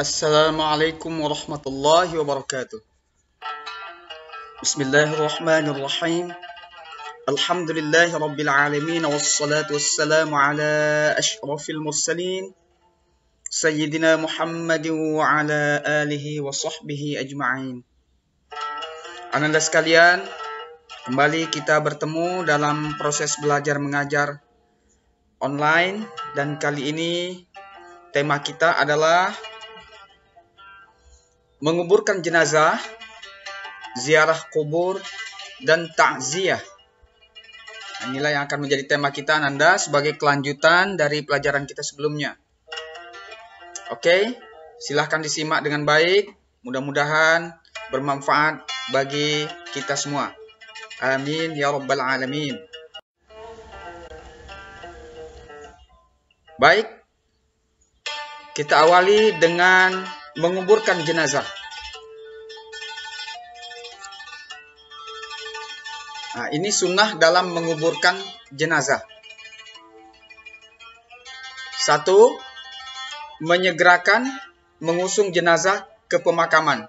Assalamualaikum warahmatullahi wabarakatuh. Bismillahirrahmanirrahim. Alhamdulillahi rabbil alamin wassalatu wassalamu ala asyrafil mursalin Sayyidina Muhammadin wa ala alihi wa sahbihi ajma'in. Ananda sekalian, kembali kita bertemu dalam proses belajar mengajar online, dan kali ini tema kita adalah menguburkan jenazah, ziarah kubur, dan takziah. Inilah yang akan menjadi tema kita, Ananda, sebagai kelanjutan dari pelajaran kita sebelumnya. Oke, silahkan disimak dengan baik. Mudah-mudahan bermanfaat bagi kita semua. Amin ya rabbal alamin. Baik, kita awali dengan menguburkan jenazah. Nah, ini sunnah dalam menguburkan jenazah. 1. Menyegerakan mengusung jenazah ke pemakaman.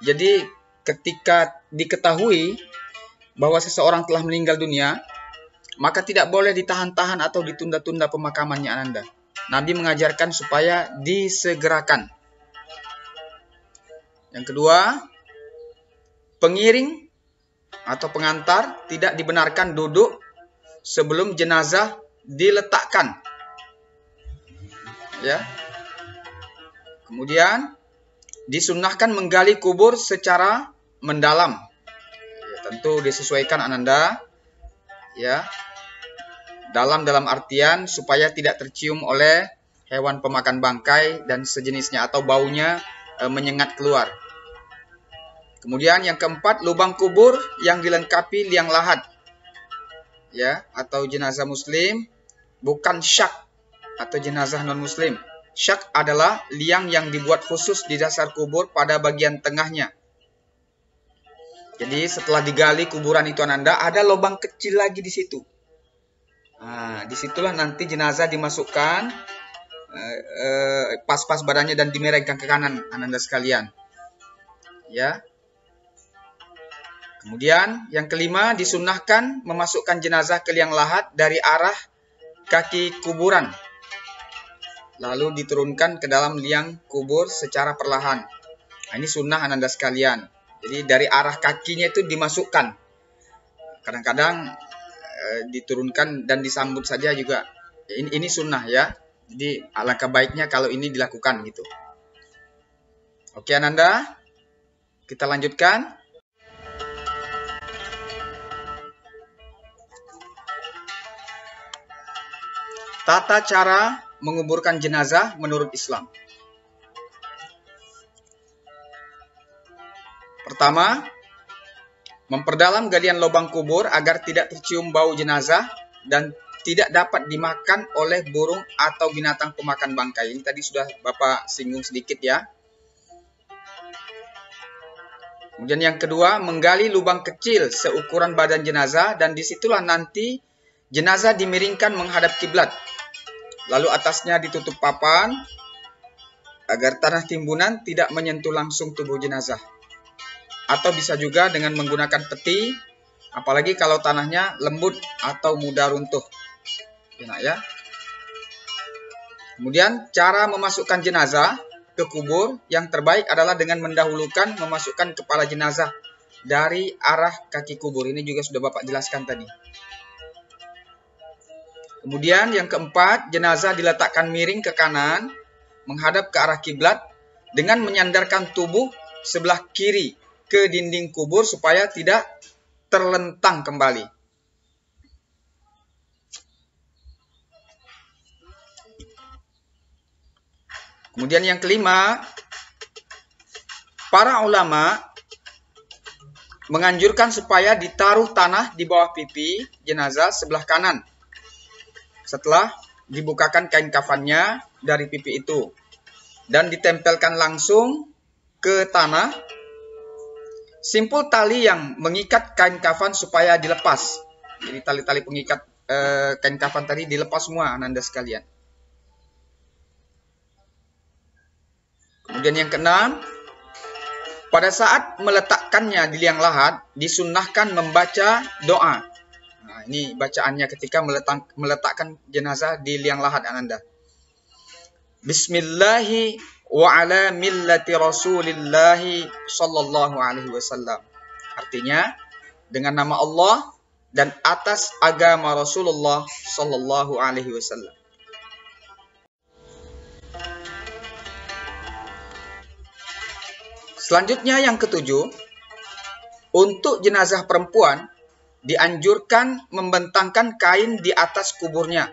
Jadi ketika diketahui bahwa seseorang telah meninggal dunia, maka tidak boleh ditahan-tahan atau ditunda-tunda pemakamannya, Ananda. Nabi mengajarkan supaya disegerakan. Yang kedua, pengiring atau pengantar tidak dibenarkan duduk sebelum jenazah diletakkan. Ya. Kemudian disunnahkan menggali kubur secara mendalam. Ya, tentu disesuaikan, Ananda. Ya. Dalam artian supaya tidak tercium oleh hewan pemakan bangkai dan sejenisnya atau baunya menyengat keluar. Kemudian yang keempat, lubang kubur yang dilengkapi liang lahat, ya, atau jenazah muslim, bukan syak atau jenazah non muslim. Syak adalah liang yang dibuat khusus di dasar kubur pada bagian tengahnya. Jadi setelah digali kuburan itu, Ananda, ada lubang kecil lagi di situ. Nah, disitulah nanti jenazah dimasukkan pas-pas badannya dan dimiringkan ke kanan, Ananda sekalian. Ya. Kemudian yang kelima, disunnahkan memasukkan jenazah ke liang lahat dari arah kaki kuburan, lalu diturunkan ke dalam liang kubur secara perlahan. Nah, ini sunnah, Ananda sekalian. Jadi dari arah kakinya itu dimasukkan. Kadang-kadang diturunkan dan disambut saja juga. Ini sunnah, ya. Jadi alangkah baiknya kalau ini dilakukan gitu. Oke, Ananda, kita lanjutkan. Tata cara menguburkan jenazah menurut Islam. Pertama, memperdalam galian lubang kubur agar tidak tercium bau jenazah dan tidak dapat dimakan oleh burung atau binatang pemakan bangkai. Ini tadi sudah Bapak singgung sedikit, ya. Kemudian yang kedua, menggali lubang kecil seukuran badan jenazah dan disitulah nanti jenazah dimiringkan menghadap kiblat. Lalu atasnya ditutup papan agar tanah timbunan tidak menyentuh langsung tubuh jenazah. Atau bisa juga dengan menggunakan peti, apalagi kalau tanahnya lembut atau mudah runtuh. Enak, ya. Kemudian cara memasukkan jenazah ke kubur yang terbaik adalah dengan mendahulukan memasukkan kepala jenazah dari arah kaki kubur. Ini juga sudah Bapak jelaskan tadi. Kemudian yang keempat, jenazah diletakkan miring ke kanan, menghadap ke arah kiblat, dengan menyandarkan tubuh sebelah kiri ke dinding kubur supaya tidak terlentang kembali. Kemudian yang kelima, para ulama menganjurkan supaya ditaruh tanah di bawah pipi jenazah sebelah kanan setelah dibukakan kain kafannya dari pipi itu dan ditempelkan langsung ke tanah simpul tali yang mengikat kain kafan supaya dilepas. Jadi tali-tali pengikat kain kafan tadi dilepas semua, Ananda sekalian. Kemudian yang keenam, pada saat meletakkannya di liang lahat, disunnahkan membaca doa. Nah, ini bacaannya ketika meletakkan jenazah di liang lahat Ananda. Bismillahi wa ala millati Rasulillahi sallallahu alaihi wasallam. Artinya, dengan nama Allah dan atas agama Rasulullah sallallahu alaihi wasallam. Selanjutnya yang ketujuh, untuk jenazah perempuan dianjurkan membentangkan kain di atas kuburnya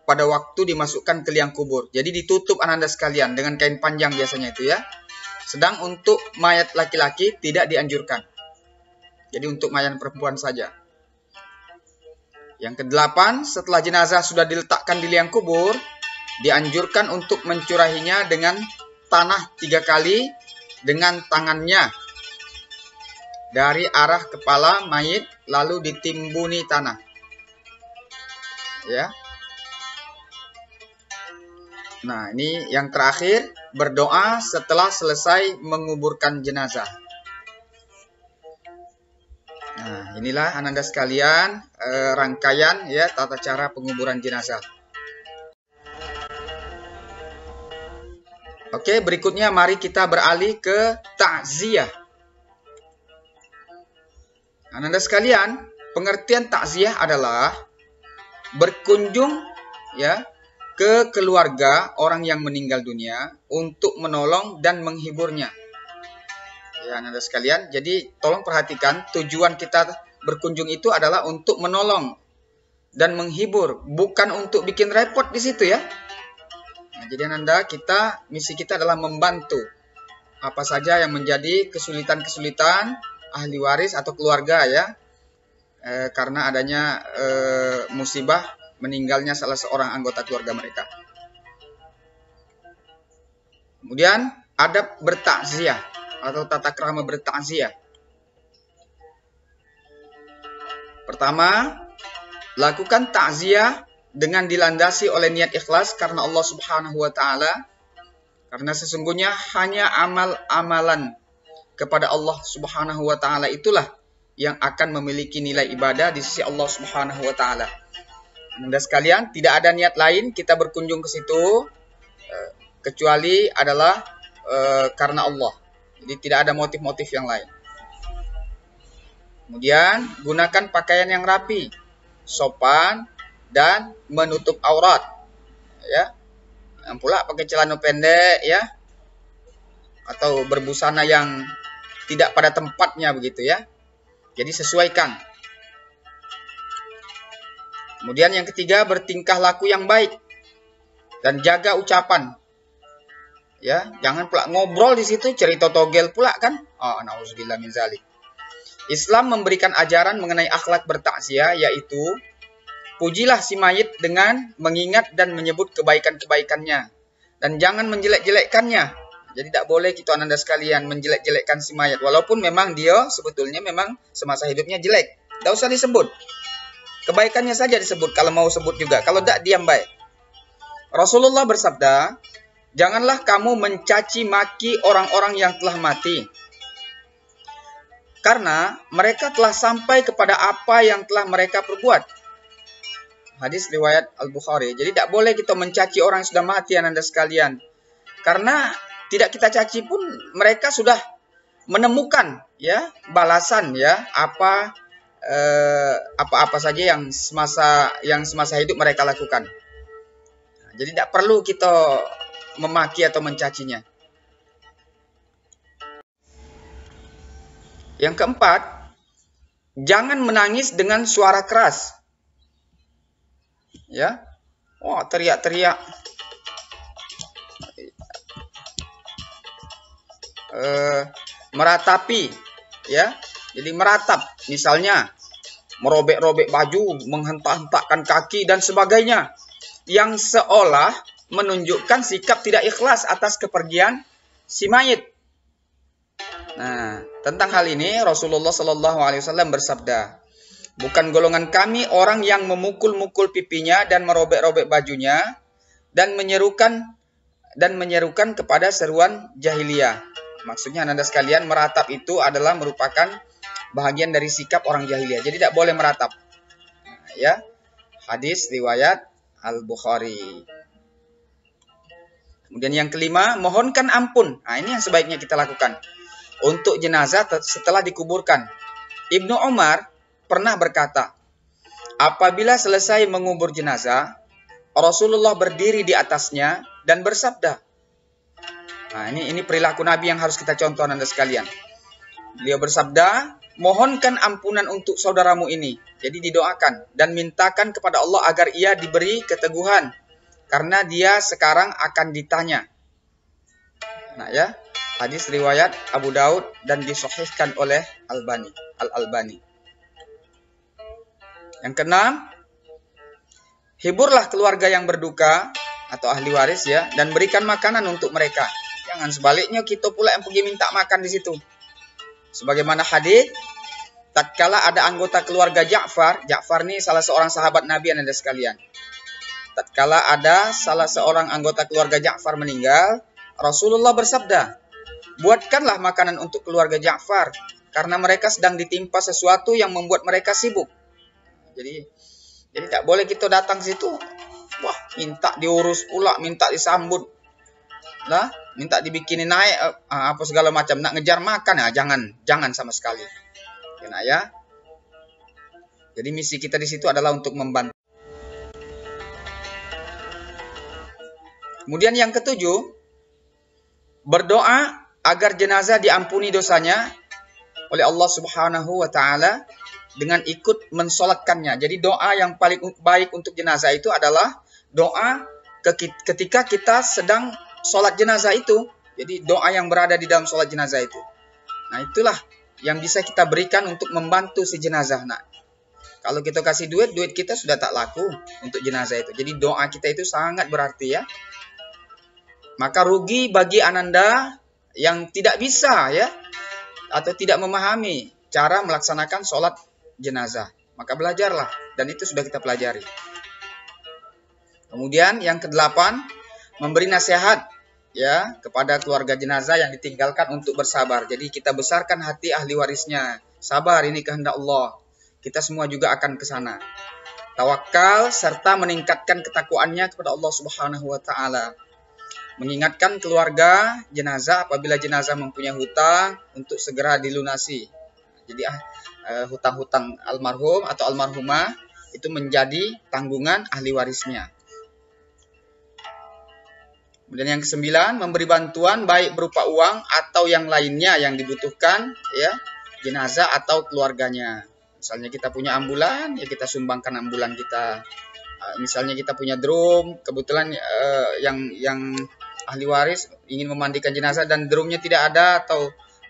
pada waktu dimasukkan ke liang kubur. Jadi ditutup Ananda sekalian dengan kain panjang biasanya itu ya. Sedang untuk mayat laki-laki tidak dianjurkan. Jadi untuk mayat perempuan saja. Yang kedelapan, setelah jenazah sudah diletakkan di liang kubur, dianjurkan untuk mencurahinya dengan tanah 3 kali dengan tangannya dari arah kepala mayit lalu ditimbuni tanah. Ya. Nah, ini yang terakhir, berdoa setelah selesai menguburkan jenazah. Nah, inilah Ananda sekalian rangkaian ya tata cara penguburan jenazah. Oke, berikutnya mari kita beralih ke takziah. Ananda sekalian, pengertian takziah adalah berkunjung ya ke keluarga orang yang meninggal dunia untuk menolong dan menghiburnya. Ya, Ananda sekalian, jadi tolong perhatikan tujuan kita berkunjung itu adalah untuk menolong dan menghibur, bukan untuk bikin repot di situ ya. Nah, jadi Ananda, misi kita adalah membantu apa saja yang menjadi kesulitan-kesulitan ahli waris atau keluarga ya, karena adanya musibah meninggalnya salah seorang anggota keluarga mereka. Kemudian adab bertakziah atau tata krama bertakziah. Pertama, lakukan takziah dengan dilandasi oleh niat ikhlas karena Allah Subhanahu wa taala. Karena sesungguhnya hanya amal-amalan kepada Allah Subhanahu wa taala itulah yang akan memiliki nilai ibadah di sisi Allah Subhanahu wa taala. Anda sekalian, tidak ada niat lain kita berkunjung ke situ kecuali adalah karena Allah. Jadi tidak ada motif-motif yang lain. Kemudian gunakan pakaian yang rapi, sopan, dan menutup aurat. Ya. Yang pula pakai celana pendek ya. Atau berbusana yang tidak pada tempatnya begitu ya. Jadi sesuaikan. Kemudian yang ketiga, bertingkah laku yang baik dan jaga ucapan. Ya, jangan pula ngobrol di situ cerita togel pula kan? Nauzubillah min zalik. Islam memberikan ajaran mengenai akhlak bertakziah, yaitu pujilah si mayit dengan mengingat dan menyebut kebaikan-kebaikannya. Dan jangan menjelek-jelekkannya. Jadi tidak boleh kita Ananda sekalian menjelek-jelekkan si mayat. Walaupun memang dia sebetulnya memang semasa hidupnya jelek. Tidak usah disebut. Kebaikannya saja disebut kalau mau sebut juga. Kalau tidak, diam baik. Rasulullah bersabda, janganlah kamu mencaci maki orang-orang yang telah mati. Karena mereka telah sampai kepada apa yang telah mereka perbuat. Hadis riwayat Al-Bukhari. Jadi tidak boleh kita mencaci orang yang sudah mati Ananda sekalian. Karena tidak kita caci pun mereka sudah menemukan ya balasan ya apa-apa saja yang semasa hidup mereka lakukan. Jadi tidak perlu kita memaki atau mencacinya. Yang keempat, jangan menangis dengan suara keras. Ya. Wah, teriak-teriak. Meratapi, ya. Jadi meratap, misalnya merobek-robek baju, menghentak-hentakkan kaki dan sebagainya, yang seolah menunjukkan sikap tidak ikhlas atas kepergian si mayit. Nah, tentang hal ini Rasulullah Shallallahu Alaihi Wasallam bersabda, bukan golongan kami orang yang memukul-mukul pipinya dan merobek-robek bajunya dan menyerukan dan menyerukan kepada seruan jahiliyah. Maksudnya Ananda sekalian, meratap itu adalah merupakan bahagian dari sikap orang jahiliyah. Jadi tidak boleh meratap. Ya, hadis riwayat Al-Bukhari. Kemudian yang kelima, mohonkan ampun. Nah, ini yang sebaiknya kita lakukan untuk jenazah setelah dikuburkan. Ibnu Umar pernah berkata, apabila selesai mengubur jenazah, Rasulullah berdiri di atasnya dan bersabda. Nah, ini perilaku Nabi yang harus kita contoh Anda sekalian. Beliau bersabda, mohonkan ampunan untuk saudaramu ini. Jadi didoakan dan mintakan kepada Allah agar ia diberi keteguhan. Karena dia sekarang akan ditanya. Nah ya, hadis riwayat Abu Daud dan disahihkan oleh Al-Albani. Yang keenam, hiburlah keluarga yang berduka atau ahli waris ya, dan berikan makanan untuk mereka. Jangan sebaliknya kita pula yang pergi minta makan di situ. Sebagaimana hadis, tatkala ada anggota keluarga Ja'far ini salah seorang sahabat Nabi Anda sekalian. Tatkala ada salah seorang anggota keluarga Ja'far meninggal, Rasulullah bersabda, buatkanlah makanan untuk keluarga Ja'far, karena mereka sedang ditimpa sesuatu yang membuat mereka sibuk. Jadi tak boleh kita datang ke situ, wah minta diurus pula, minta disambut, lah, minta dibikinin naik, apa segala macam, nak ngejar makan, ya jangan sama sekali. Ya. Jadi misi kita di situ adalah untuk membantu. Kemudian yang ketujuh, berdoa agar jenazah diampuni dosanya oleh Allah Subhanahu wa taala dengan ikut mensolatkannya. Jadi doa yang paling baik untuk jenazah itu adalah doa ketika kita sedang sholat jenazah itu. Jadi doa yang berada di dalam sholat jenazah itu. Nah itulah yang bisa kita berikan untuk membantu si jenazah. Nah, kalau kita kasih duit kita sudah tak laku untuk jenazah itu. Jadi doa kita itu sangat berarti ya. Maka rugi bagi Ananda yang tidak bisa ya, atau tidak memahami cara melaksanakan sholat jenazah. Maka belajarlah, dan itu sudah kita pelajari. Kemudian yang kedelapan, memberi nasihat ya kepada keluarga jenazah yang ditinggalkan untuk bersabar. Jadi kita besarkan hati ahli warisnya. Sabar, ini kehendak Allah. Kita semua juga akan ke sana. Tawakal serta meningkatkan ketakwaannya kepada Allah Subhanahu wa taala. Mengingatkan keluarga jenazah apabila jenazah mempunyai hutang untuk segera dilunasi. Jadi hutang-hutang almarhum atau almarhumah itu menjadi tanggungan ahli warisnya. Kemudian yang kesembilan, memberi bantuan baik berupa uang atau yang lainnya yang dibutuhkan ya jenazah atau keluarganya. Misalnya kita punya ambulan, ya kita sumbangkan ambulan kita. Misalnya kita punya drum, kebetulan yang ahli waris ingin memandikan jenazah dan drumnya tidak ada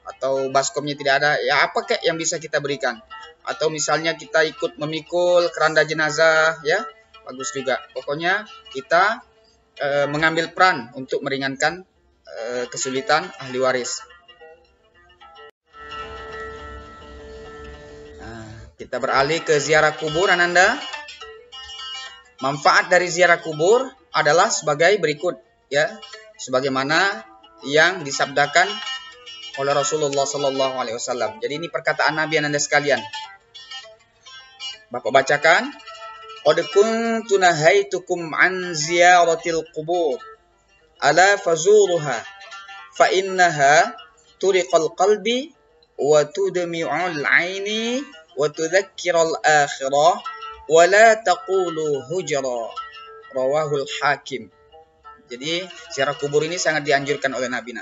atau baskomnya tidak ada, ya apa kek yang bisa kita berikan? Atau misalnya kita ikut memikul keranda jenazah, ya bagus juga. Pokoknya kita mengambil peran untuk meringankan kesulitan ahli waris. Nah, kita beralih ke ziarah kubur Ananda. Manfaat dari ziarah kubur adalah sebagai berikut ya, sebagaimana yang disabdakan oleh Rasulullah Sallallahu Alaihi Wasallam. Jadi ini perkataan Nabi Ananda sekalian. Bapak bacakan. Qad kuntu nahaitukum an ziyaratil qubur ala fazuruha fa innaha turiqal qalbi wa tudmi'ul 'aini wa tudzakkirul akhirah wa la taqulu hujra. Rawahul Hakim. Jadi ziarah kubur ini sangat dianjurkan oleh Nabi.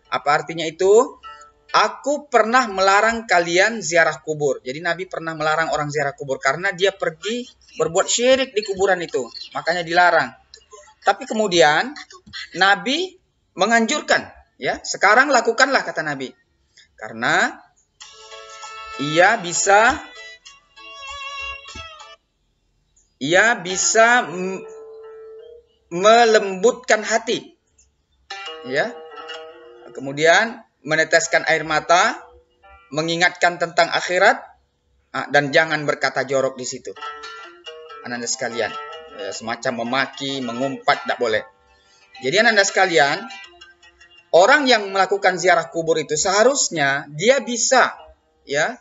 Apa artinya itu? Aku pernah melarang kalian ziarah kubur. Jadi Nabi pernah melarang orang ziarah kubur karena dia pergi berbuat syirik di kuburan itu. Makanya dilarang. Tapi kemudian Nabi menganjurkan, ya. Sekarang lakukanlah kata Nabi. Karena ia bisa melembutkan hati. Ya. Kemudian meneteskan air mata, mengingatkan tentang akhirat, dan jangan berkata jorok di situ. Ananda sekalian, semacam memaki, mengumpat, tidak boleh. Jadi Ananda sekalian, orang yang melakukan ziarah kubur itu seharusnya dia bisa ya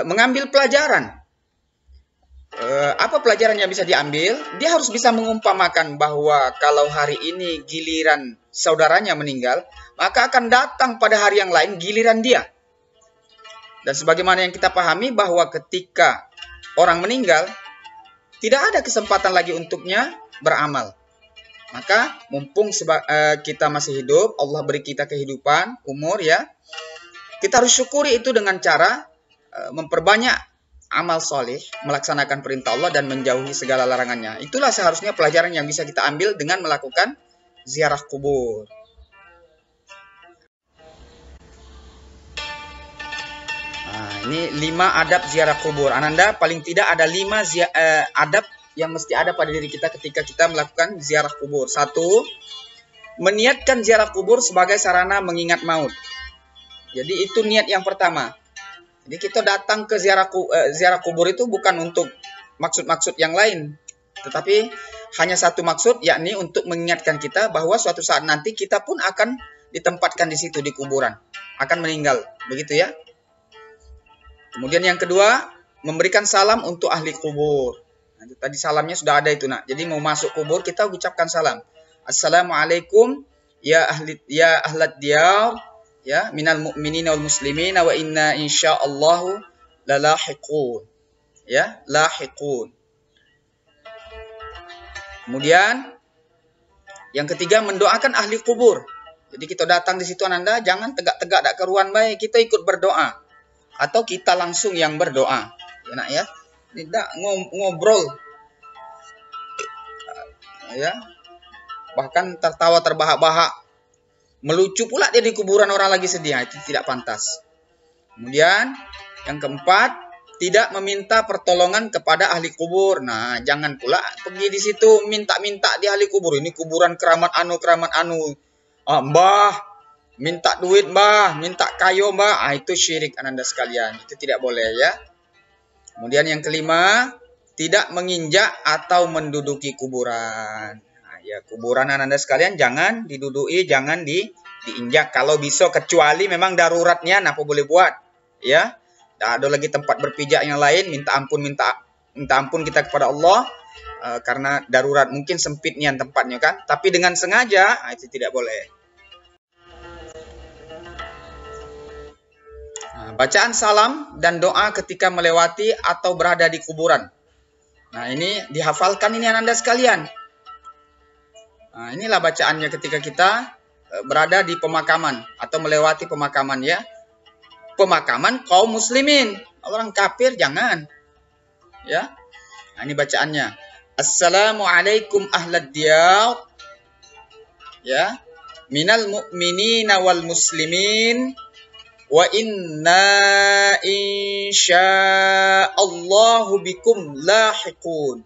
mengambil pelajaran. Apa pelajaran yang bisa diambil? Dia harus bisa mengumpamakan bahwa kalau hari ini giliran saudaranya meninggal, maka akan datang pada hari yang lain giliran dia. Dan sebagaimana yang kita pahami bahwa ketika orang meninggal, tidak ada kesempatan lagi untuknya beramal. Maka mumpung kita masih hidup, Allah beri kita kehidupan, umur ya. Kita harus syukuri itu dengan cara memperbanyak amal soleh, melaksanakan perintah Allah dan menjauhi segala larangannya. Itulah seharusnya pelajaran yang bisa kita ambil dengan melakukan ziarah kubur. Nah, ini 5 adab ziarah kubur. Ananda, paling tidak ada 5 adab yang mesti ada pada diri kita ketika kita melakukan ziarah kubur. 1, meniatkan ziarah kubur sebagai sarana mengingat maut. Jadi itu niat yang pertama. Jadi kita datang ke ziarah kubur itu bukan untuk maksud-maksud yang lain, tetapi hanya satu maksud, yakni untuk mengingatkan kita bahwa suatu saat nanti kita pun akan ditempatkan di situ, di kuburan, akan meninggal, begitu ya. Kemudian yang kedua, memberikan salam untuk ahli kubur. Nah, tadi salamnya sudah ada itu nak. Jadi mau masuk kubur kita ucapkan salam. Assalamualaikum ya ahlat diyar ya minal mu'minina wal muslimina wa inna insyaallahu lalahiqun. Ya, lahiqun. Kemudian yang ketiga mendoakan ahli kubur. Jadi kita datang di situ Ananda, jangan tegak-tegak tak keruan baik, kita ikut berdoa atau kita langsung yang berdoa. Ya nak ya. Tidak ngobrol ya, bahkan tertawa terbahak-bahak, melucu pula dia di kuburan orang lagi sedih, itu tidak pantas. Kemudian yang keempat, tidak meminta pertolongan kepada ahli kubur. Nah, jangan pula pergi di situ minta-minta di ahli kubur. Ini kuburan keramat anu. Mbah, minta duit mbah, minta kayu mbah. Itu syirik Ananda sekalian. Itu tidak boleh ya. Kemudian yang kelima, tidak menginjak atau menduduki kuburan. Nah, ya kuburan Ananda sekalian jangan diduduki, jangan diinjak. Kalau bisa, kecuali memang daruratnya, apa boleh buat? Ya, tidak ada lagi tempat berpijak yang lain. Minta ampun kita kepada Allah karena darurat, mungkin sempitnya tempatnya kan. Tapi dengan sengaja, itu tidak boleh. Bacaan salam dan doa ketika melewati atau berada di kuburan. Nah, ini dihafalkan ini Ananda sekalian. Nah, inilah bacaannya ketika kita berada di pemakaman atau melewati pemakaman ya. Pemakaman kaum muslimin. Orang kafir jangan. Ya. Nah, ini bacaannya. Assalamualaikum ahlad diyar. Ya. Minal mu'minina wal muslimin. Wa inna insyaallahu bikum lahiqun.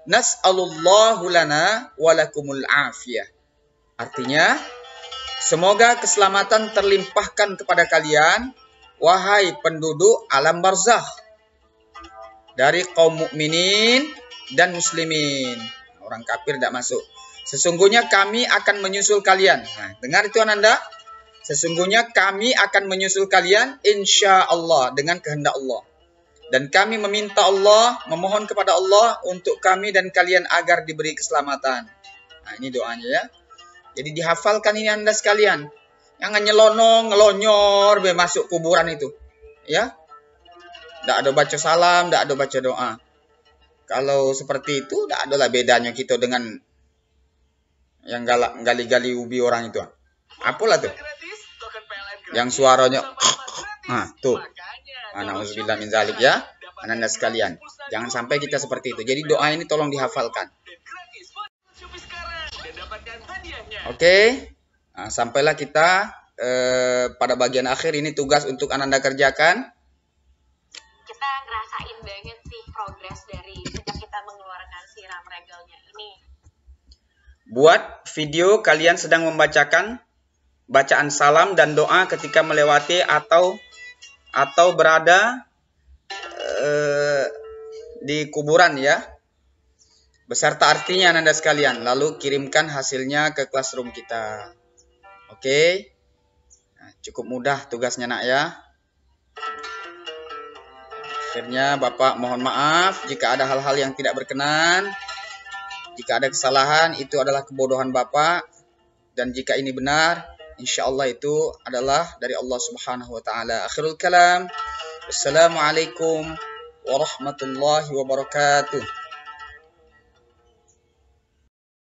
Nas'alullahu lana wa lakumul afiyah. Artinya, semoga keselamatan terlimpahkan kepada kalian, wahai penduduk alam barzakh, dari kaum mukminin dan muslimin. Orang kafir tidak masuk. Sesungguhnya kami akan menyusul kalian. Nah, dengar itu Ananda. Sesungguhnya kami akan menyusul kalian insya Allah dengan kehendak Allah. Dan kami meminta Allah, memohon kepada Allah untuk kami dan kalian agar diberi keselamatan. Nah, ini doanya ya. Jadi dihafalkan ini Anda sekalian. Jangan nyelonong, ngelonyor, masuk kuburan itu. Ya. Tidak ada baca salam, tidak ada baca doa. Kalau seperti itu, tidak adalah bedanya kita dengan yang gali-gali ubi orang itu. Apalah tuh? Yang suaranya tuh. Na'udzubillah min zalik ya. Ananda sekalian, jangan sampai kita seperti itu. Jadi doa ini tolong dihafalkan. Oke. Nah, sampailah kita pada bagian akhir. Ini tugas untuk Ananda kerjakan. Kita ngerasain banget sih progres dari sejak kita mengeluarkan siram regalnya ini. Buat video kalian sedang membacakan bacaan salam dan doa ketika melewati atau berada di kuburan ya. beserta artinya Ananda sekalian. Lalu kirimkan hasilnya ke classroom kita. Oke. Nah, cukup mudah tugasnya nak ya. Akhirnya Bapak mohon maaf jika ada hal-hal yang tidak berkenan. Jika ada kesalahan itu adalah kebodohan Bapak. Dan jika ini benar, insya Allah itu adalah dari Allah Subhanahu wa Ta'ala. Akhirul kalam. Wassalamualaikum warahmatullahi wabarakatuh.